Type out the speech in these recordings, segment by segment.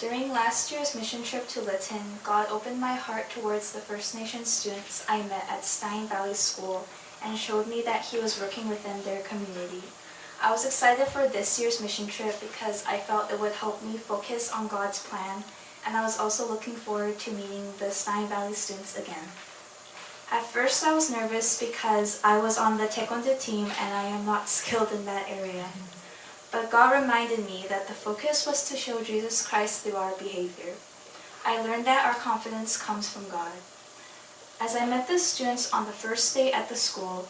During last year's mission trip to Lytton, God opened my heart towards the First Nations students I met at Stein Valley School and showed me that He was working within their community. I was excited for this year's mission trip because I felt it would help me focus on God's plan, and I was also looking forward to meeting the Stein Valley students again. At first I was nervous because I was on the Taekwondo team and I am not skilled in that area. But God reminded me that the focus was to show Jesus Christ through our behavior. I learned that our confidence comes from God. As I met the students on the first day at the school,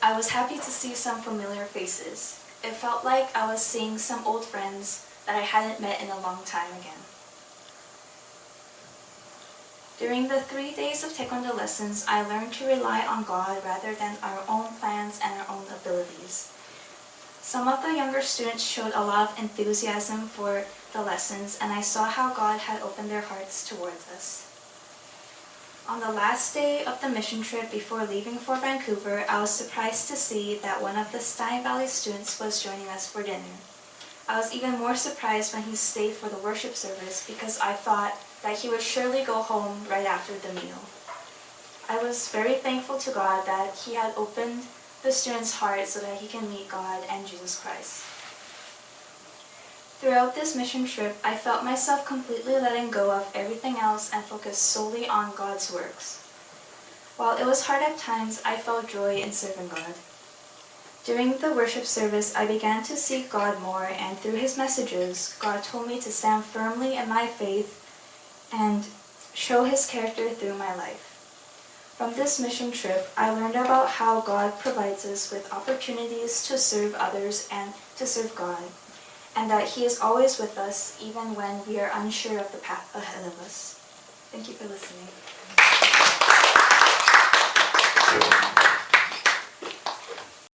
I was happy to see some familiar faces. It felt like I was seeing some old friends that I hadn't met in a long time again. During the 3 days of Taekwondo lessons, I learned to rely on God rather than our own plans and our own abilities. Some of the younger students showed a lot of enthusiasm for the lessons, and I saw how God had opened their hearts towards us. On the last day of the mission trip before leaving for Vancouver, I was surprised to see that one of the Stein Valley students was joining us for dinner. I was even more surprised when he stayed for the worship service because I thought that he would surely go home right after the meal. I was very thankful to God that He had opened the student's heart so that he can meet God and Jesus Christ. Throughout this mission trip, I felt myself completely letting go of everything else and focus solely on God's works. While it was hard at times, I felt joy in serving God. During the worship service, I began to seek God more, and through His messages, God told me to stand firmly in my faith and show His character through my life. From this mission trip, I learned about how God provides us with opportunities to serve others and to serve God, and that He is always with us even when we are unsure of the path ahead of us. Thank you for listening.